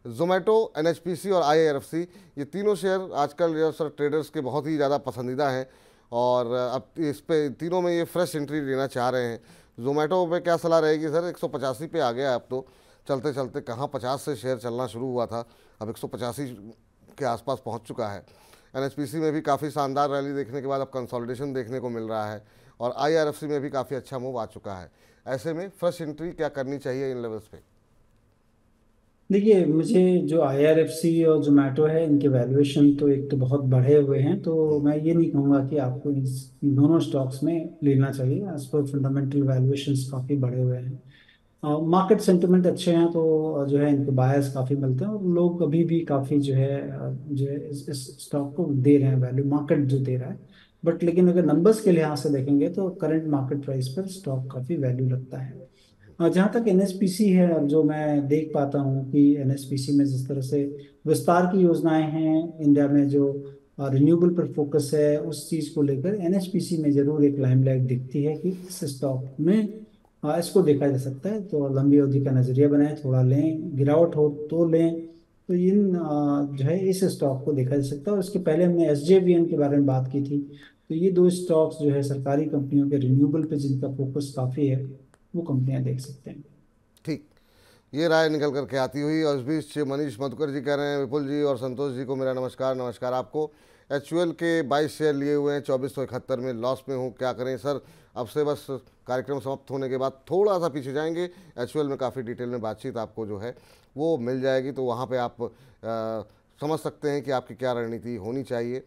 जोमेटो, एनएचपीसी और आईआरएफसी, ये तीनों शेयर आजकल जो सर ट्रेडर्स के बहुत ही ज़्यादा पसंदीदा हैं, और अब इस पे तीनों में ये फ्रेश एंट्री लेना चाह रहे हैं। जोमेटो पे क्या सलाह रहेगी सर? 185 पे आ गया अब तो, चलते चलते कहाँ 50 से शेयर चलना शुरू हुआ था, अब 185 के आसपास पहुंच चुका है। एनएचपीसी में भी काफ़ी शानदार रैली देखने के बाद अब कंसोलिडेशन देखने को मिल रहा है, और आईआरएफसी में भी काफ़ी अच्छा मूव आ चुका है। ऐसे में फ्रेश एंट्री क्या करनी चाहिए इन लेवल्स पे? देखिए, मुझे जो आईआरएफसी और जोमेटो है, इनके वैल्यूएशन तो एक तो बहुत बढ़े हुए हैं, तो मैं ये नहीं कहूँगा कि आपको इन दोनों स्टॉक्स में लेना चाहिए। एज पर फंडामेंटल वैल्यूएशंस काफ़ी बढ़े हुए हैं, मार्केट सेंटिमेंट अच्छे हैं, तो जो है इनको बायर्स काफ़ी मिलते हैं, और लोग अभी भी काफ़ी जो है इस स्टॉक को दे रहे हैं वैल्यू, मार्केट जो दे रहा है। बट लेकिन अगर नंबर्स के लिहाज से देखेंगे तो करंट मार्केट प्राइस पर स्टॉक काफ़ी वैल्यू लगता है। जहाँ तक एनएचपीसी है, और जो मैं देख पाता हूँ कि एनएचपीसी में जिस तरह से विस्तार की योजनाएं हैं, इंडिया में जो रिन्यूएबल पर फोकस है, उस चीज़ को लेकर एनएचपीसी में जरूर एक लाइमलाइट दिखती है कि इस स्टॉक में इसको देखा जा सकता है। तो लंबी अवधि का नजरिया बनाएं, थोड़ा लें, गिरावट हो तो लें। तो इन जो है इस स्टॉक को देखा जा सकता है। और इसके पहले हमने एसजेवीएन के बारे में बात की थी, तो ये दो स्टॉक्स जो है सरकारी कंपनियों के रिन्यूएबल पे जिनका फोकस काफ़ी है, वो कंपनियां देख सकते हैं। ठीक, ये राय निकल करके आती हुई। और इस बीच मनीष मधुकर जी कह रहे हैं विपुल जी और संतोष जी को मेरा नमस्कार। नमस्कार आपको। एचयूएल के 22 शेयर लिए हुए हैं, 2471 में लॉस में हूँ, क्या करें सर? अब से बस कार्यक्रम समाप्त होने के बाद थोड़ा सा पीछे जाएंगे, एचयूएल में काफ़ी डिटेल में बातचीत आपको जो है वो मिल जाएगी, तो वहाँ पे आप समझ सकते हैं कि आपकी क्या रणनीति होनी चाहिए।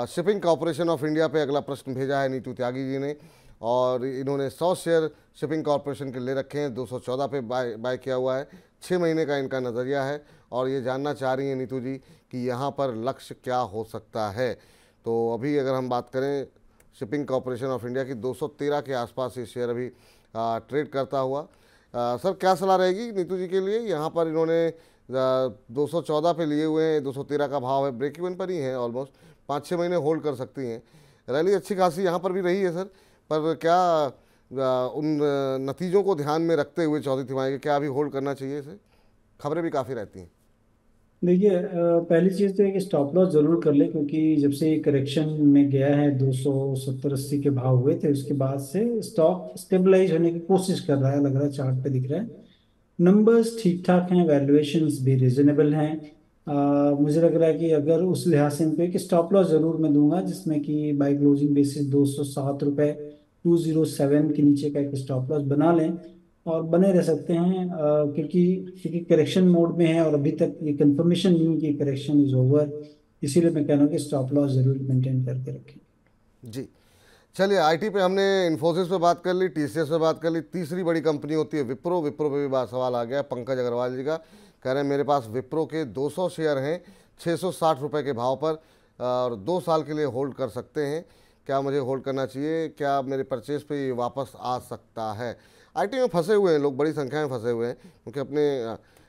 शिपिंग कॉरपोरेशन ऑफ इंडिया पे अगला प्रश्न भेजा है नीतू त्यागी जी ने, और इन्होंने 100 शेयर शिपिंग कॉरपोरेशन के ले रखे हैं, 214 पे बाय किया हुआ है। 6 महीने का इनका नज़रिया है, और ये जानना चाह रही हैं नीतू जी कि यहाँ पर लक्ष्य क्या हो सकता है। तो अभी अगर हम बात करें शिपिंग कॉरपोरेशन ऑफ इंडिया की, 213 के आसपास ये शेयर अभी ट्रेड करता हुआ। सर क्या सलाह रहेगी नीतू जी के लिए? यहाँ पर इन्होंने 214 पे लिए हुए हैं, 213 का भाव है, ब्रेक इवन पर ही है ऑलमोस्ट, 5-6 महीने होल्ड कर सकती हैं। रैली अच्छी खासी यहाँ पर भी रही है सर, पर क्या उन नतीजों को ध्यान में रखते हुए चौथी तिमाही के क्या अभी होल्ड करना चाहिए इसे? खबरें भी काफ़ी रहती हैं। देखिए, पहली चीज़ तो है कि स्टॉप लॉस जरूर कर ले, क्योंकि जब से ये करेक्शन में गया है 270-80 के भाव हुए थे, उसके बाद से स्टॉक स्टेबलाइज होने की कोशिश कर रहा है, लग रहा है, चार्ट पे दिख रहा है। नंबर्स ठीक ठाक हैं, वैल्यूएशंस भी रिजनेबल हैं। मुझे लग रहा है कि अगर उस लिहाज से इनको एक स्टॉप लॉस जरूर मैं दूंगा, जिसमें कि बाई क्लोजिंग बेसिस 207 रुपये 207 के नीचे का एक स्टॉप लॉस बना लें और बने रह सकते हैं, क्योंकि करेक्शन मोड में है और अभी तक ये कंफर्मेशन नहीं है कि करेक्शन इज ओवर। इसीलिए मैं कह रहा हूँ कि स्टॉप लॉस जरूर मेंटेन करके रखें। जी, चलिए आईटी पे हमने इन्फोसिस पे बात कर ली, टीसीएस पे बात कर ली। तीसरी बड़ी कंपनी होती है विप्रो। विप्रो पे भी बात सवाल आ गया है पंकज अग्रवाल जी का। कह रहे हैं मेरे पास विप्रो के 200 शेयर हैं 660 रुपये के भाव पर और 2 साल के लिए होल्ड कर सकते हैं। क्या मुझे होल्ड करना चाहिए? क्या मेरे परचेज पे ये वापस आ सकता है? आईटी में फंसे हुए हैं लोग, बड़ी संख्या में फंसे हुए हैं, क्योंकि अपने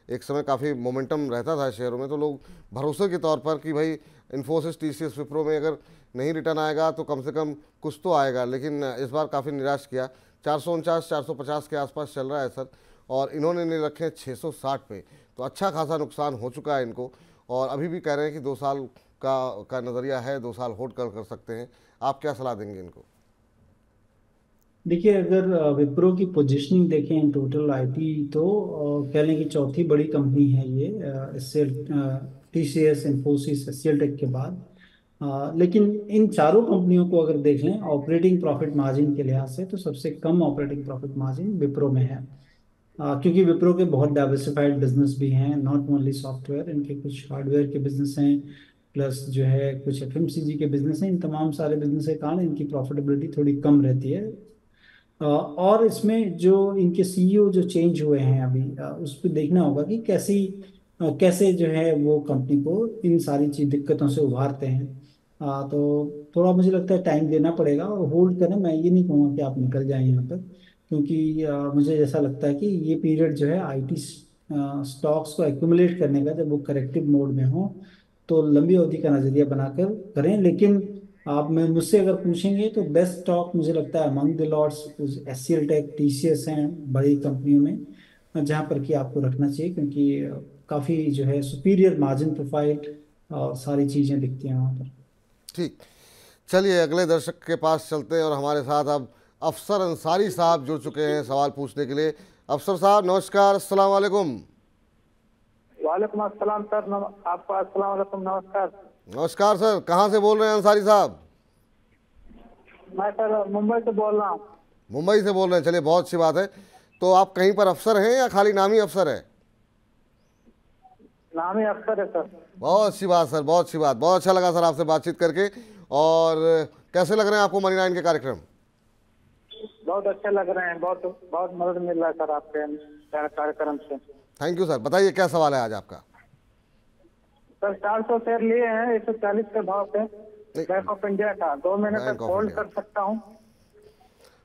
एक समय काफ़ी मोमेंटम रहता था शेयरों में, तो लोग भरोसे के तौर पर कि भाई इन्फोसिस, टीसीएस, विप्रो में अगर नहीं रिटर्न आएगा तो कम से कम कुछ तो आएगा, लेकिन इस बार काफ़ी निराश किया। 449 450 के आसपास चल रहा है सर, और इन्होंने ले रखे हैं 660 पे, तो अच्छा खासा नुकसान हो चुका है इनको। और अभी भी कह रहे हैं कि 2 साल का नज़रिया है, 2 साल होल्ड कर सकते हैं। आप क्या सलाह देंगे इनको? देखिए, अगर विप्रो की पोजीशनिंग देखें इन टोटल आईटी, तो कह लें कि चौथी बड़ी कंपनी है ये, HCL, TCS, Infosys, HCL tech के बाद। लेकिन इन चारों कंपनियों को अगर देख लें ऑपरेटिंग प्रॉफिट मार्जिन के लिहाज से, तो सबसे कम ऑपरेटिंग प्रॉफिट मार्जिन विप्रो में है। क्योंकि विप्रो के बहुत डाइवर्सिफाइड बिजनेस भी हैं, नॉट ओनली सॉफ्टवेयर, इनके कुछ हार्डवेयर के बिजनेस हैं, प्लस जो है कुछ एफएमसीजी के बिजनेस हैं। इन तमाम सारे बिजनेस के कारण इनकी प्रॉफिटेबिलिटी थोड़ी कम रहती है। और इसमें जो इनके सीईओ जो चेंज हुए हैं अभी, उस पर देखना होगा कि कैसे जो है वो कंपनी को इन सारी चीज दिक्कतों से उभारते हैं। तो थोड़ा मुझे लगता है टाइम देना पड़ेगा और होल्ड करना। मैं ये नहीं कहूँगा कि आप निकल जाएं यहाँ पर, क्योंकि मुझे ऐसा लगता है कि ये पीरियड जो है आईटी स्टॉक्स को एक्यूमुलेट करने का, जब वो करेक्टिव मोड में हो, तो लंबी अवधि का नजरिया बनाकर करें। लेकिन आप मैं मुझसे अगर पूछेंगे तो बेस्ट स्टॉक मुझे लगता है among the lots HCL tech, TCS हैं बड़ी कंपनियों में, जहां पर कि आपको रखना चाहिए, क्योंकि काफ़ी जो है सुपीरियर मार्जिन प्रोफाइल और सारी चीज़ें दिखती हैं वहाँ पर। ठीक, चलिए अगले दर्शक के पास चलते हैं और हमारे साथ अब अफसर अंसारी साहब जुड़ चुके हैं सवाल पूछने के लिए। अफसर साहब नमस्कार, अस्सलाम वालेकुम। वालेकुम अस्सलाम सर, आपको अस्सलाम वालेकुम, नमस्कार। नमस्कार सर, कहाँ से बोल रहे हैं अंसारी साहब? मैं सर मुंबई से बोल रहा हूँ। मुंबई से बोल रहे हैं, चलिए बहुत अच्छी बात है। तो आप कहीं पर अफसर हैं या खाली नामी अफसर है? नामी अफसर है सर। बहुत अच्छी बात सर, बहुत अच्छी बात, बहुत अच्छा लगा सर आपसे बातचीत करके। और कैसे लग रहे हैं आपको मनी 9 के कार्यक्रम? बहुत अच्छे लग रहे हैं, बहुत बहुत मदद मिल रहा है सर आपके कार्यक्रम से। Thank you sir. बताइए क्या सवाल है आज आपका? सर 400 शेयर लिए हैं 140 के भाव पे, बैंक ऑफ इंडिया का, 2 महीने बैंक तक ऑफ होल्ड इंडिया। कर सकता हूँ?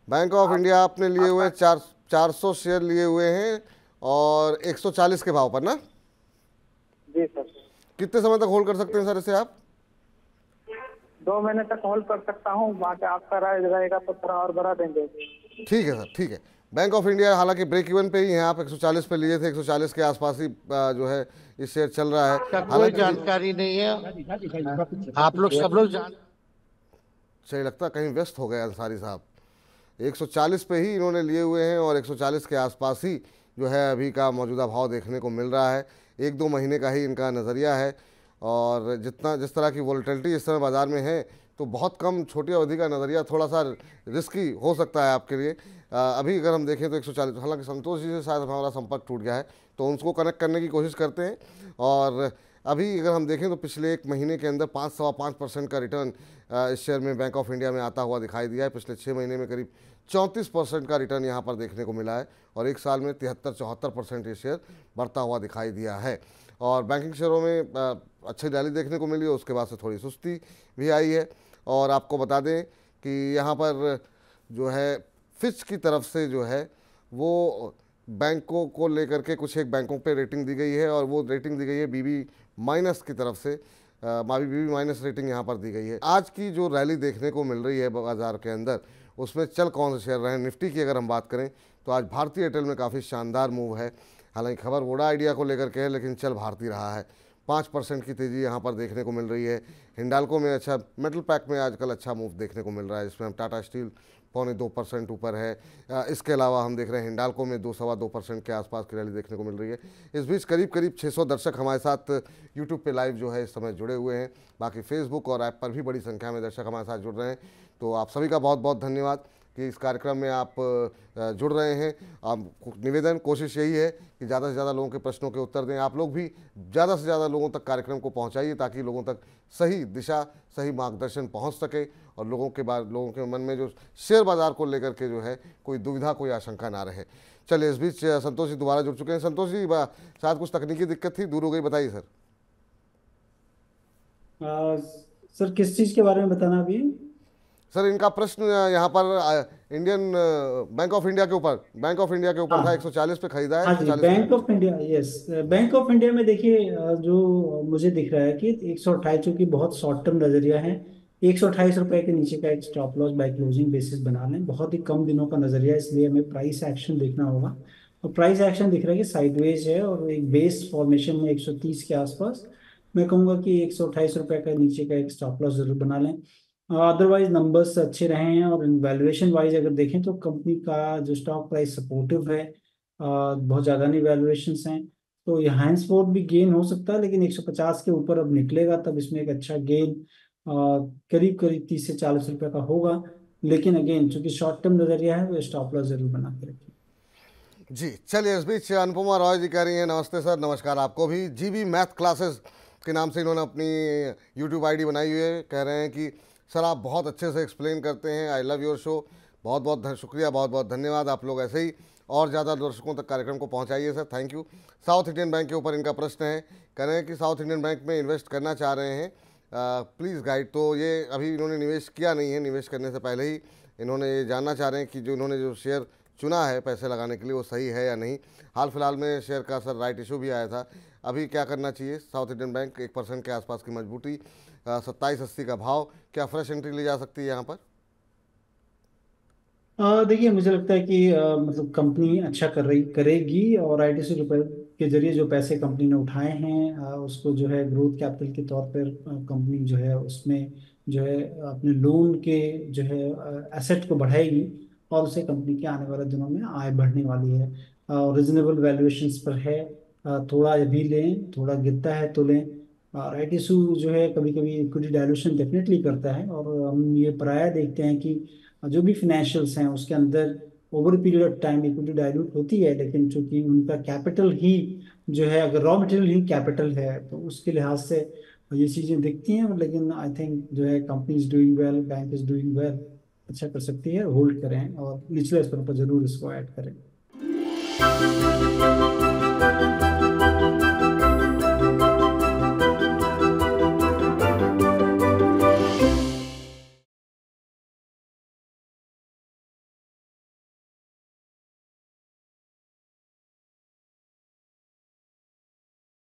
बैंक ऑफ इंडिया आपने लिए हुए 400 शेयर लिए हुए हैं और 140 के भाव पर ना? जी सर। कितने समय तक होल्ड कर सकते हैं सर इसे आप? 2 महीने तक होल्ड कर सकता हूँ, बाकी आपका राय रहेगा तो थोड़ा और बढ़ा देंगे। ठीक है सर, ठीक है। बैंक ऑफ इंडिया हालांकि ब्रेक इवन पे ही है, आप 140 पे लिए थे, 140 के आसपास ही जो है इस शेयर चल रहा है। कोई जानकारी नहीं है, आप लोग सब लोग जान। सही लगता है कहीं व्यस्त हो गए अंसारी साहब। 140 पे ही इन्होंने लिए हुए हैं और 140 के आसपास ही जो है अभी का मौजूदा भाव देखने को मिल रहा है। 1-2 महीने का ही इनका नज़रिया है और जिस तरह की वोलेटिलिटी इस समय बाज़ार में है, तो बहुत कम छोटी अवधि का नज़रिया थोड़ा सा रिस्की हो सकता है आपके लिए। अभी अगर हम देखें तो 140, हालांकि संतोष जी से शायद हमारा संपर्क टूट गया है, तो उनको कनेक्ट करने की कोशिश करते हैं। और अभी अगर हम देखें तो पिछले 1 महीने के अंदर 5-5.5% का रिटर्न इस शेयर में बैंक ऑफ इंडिया में आता हुआ दिखाई दिया है। पिछले 6 महीने में करीब 34% का रिटर्न यहाँ पर देखने को मिला है और 1 साल में 73-74% ये शेयर बढ़ता हुआ दिखाई दिया है। और बैंकिंग शेयरों में अच्छी रैली देखने को मिली है, उसके बाद से थोड़ी सुस्ती भी आई है। और आपको बता दें कि यहाँ पर जो है फिच की तरफ से जो है वो बैंकों को लेकर के कुछ एक बैंकों पे रेटिंग दी गई है और वो रेटिंग दी गई है BB- की तरफ से। BB- रेटिंग यहाँ पर दी गई है। आज की जो रैली देखने को मिल रही है बाज़ार के अंदर, उसमें चल कौन से शेयर रहे हैं? निफ्टी की अगर हम बात करें तो आज भारतीय एयरटेल में काफ़ी शानदार मूव है। हालांकि खबर वोडा आइडिया को लेकर के है, लेकिन चल भारती रहा है। 5% की तेज़ी यहाँ पर देखने को मिल रही है। हिंडाल्को में अच्छा, मेटल पैक में आजकल अच्छा मूव देखने को मिल रहा है, इसमें हम टाटा स्टील 0.25% ऊपर है। इसके अलावा हम देख रहे हैं हिंडाल्को में 2-2.25% के आसपास की रैली देखने को मिल रही है। इस बीच करीब करीब 600 दर्शक हमारे साथ यूट्यूब पे लाइव जो है इस समय जुड़े हुए हैं। बाकी फेसबुक और ऐप पर भी बड़ी संख्या में दर्शक हमारे साथ जुड़ रहे हैं, तो आप सभी का बहुत बहुत धन्यवाद कि इस कार्यक्रम में आप जुड़ रहे हैं। निवेदन, कोशिश यही है कि ज़्यादा से ज़्यादा लोगों के प्रश्नों के उत्तर दें। आप लोग भी ज़्यादा से ज़्यादा लोगों तक कार्यक्रम को पहुंचाइए ताकि लोगों तक सही दिशा, सही मार्गदर्शन पहुंच सके और लोगों के मन में जो शेयर बाज़ार को लेकर के जो है कोई दुविधा, कोई आशंका ना रहे। चलिए, इस बीच संतोष जी दोबारा जुड़ चुके हैं। संतोष जी, शायद कुछ तकनीकी दिक्कत थी, दूर हो गई, बताइए सर। सर किस चीज़ के बारे में बताना अभी? सर इनका प्रश्न यहाँ पर इंडियन बैंक ऑफ इंडिया के ऊपर था। 140 पे खरीदा है। हाँ जी, 140 bank of India, yes. Bank of India में देखिए, जो मुझे दिख रहा है कि 128, चूंकि बहुत शॉर्ट टर्म नजरिया है, 128 रुपए के नीचे का एक stop loss by closing basis बना लें। बहुत ही कम दिनों का नजरिया, इसलिए हमें प्राइस एक्शन देखना होगा। और प्राइस एक्शन दिख रहा है कि साइडवेज है और एक बेस फॉर्मेशन में 130 के आसपास। मैं कहूँगा कि 128 रुपए का नीचे का एक स्टॉप लॉस जरूर बना लें। अदरवाइज नंबर्स अच्छे रहे हैं और वैल्यूएशन वाइज अगर देखें तो कंपनी का जो स्टॉक प्राइस सपोर्टिव है, बहुत ज़्यादा नहीं वैल्यूएशंस हैं, तो ये हैंड्सफोर्ड भी गेन हो सकता है। लेकिन 150 के ऊपर अब निकलेगा तब इसमें एक अच्छा गेन करीब करीब 30 से 40 रुपए का होगा। लेकिन अगेन चूंकि शॉर्ट टर्म नजरिया है, वो स्टॉप लॉस जरूर बना के रखिए। जी चलिए, इस बीच अनुपमा रॉय जी कह रही हैं नमस्ते सर। नमस्कार आपको भी। जीबी मैथ क्लासेस के नाम से इन्होंने अपनी यूट्यूब आईडी बनाई हुई है। कह रहे हैं कि सर आप बहुत अच्छे से एक्सप्लेन करते हैं, आई लव योर शो। बहुत बहुत शुक्रिया, बहुत बहुत धन्यवाद। आप लोग ऐसे ही और ज़्यादा दर्शकों तक कार्यक्रम को पहुंचाइए sir, thank you. South Indian Bank के ऊपर इनका प्रश्न है। कह रहे हैं कि साउथ इंडियन बैंक में इन्वेस्ट करना चाह रहे हैं, प्लीज़ गाइड। तो ये अभी इन्होंने निवेश किया नहीं है, निवेश करने से पहले ही इन्होंने ये जानना चाह रहे हैं कि जो इन्होंने जो शेयर चुना है पैसे लगाने के लिए वो सही है या नहीं। हाल फिलहाल में शेयर का सर राइट इशू भी आया था। अभी क्या करना चाहिए? साउथ इंडियन बैंक 1% के आसपास की मजबूती, 27.80 का भाव, क्या फ्रेश एंट्री ली जा सकती है यहाँ पर? देखिए, मुझे लगता है कि मतलब कंपनी अच्छा करेगी और ITC रुपए के जरिए जो पैसे कंपनी ने उठाए हैं, उसको जो है ग्रोथ कैपिटल के तौर पर कंपनी जो है उसमें जो है अपने लोन के जो है एसेट को बढ़ाएगी और उससे कंपनी के आने वाले दिनों में आय बढ़ने वाली है। रीजनेबल वैल्यूएशंस पर है। थोड़ा अभी लें, थोड़ा गिरता है तो लें। और ITC जो है कभी कभी इक्विटी डायलूशन डेफिनेटली करता है और हम ये प्राय देखते हैं कि जो भी फाइनेंशियल्स हैं उसके अंदर over period of time equity dilute होती है। लेकिन चूंकि उनका कैपिटल ही जो है, अगर रॉ मटेरियल ही कैपिटल है तो उसके लिहाज से ये चीज़ें दिखती हैं। लेकिन आई थिंक जो है company is doing well, bank is doing well, अच्छा कर सकती है। होल्ड करें और निचले स्तर पर जरूर इसको ऐड करें।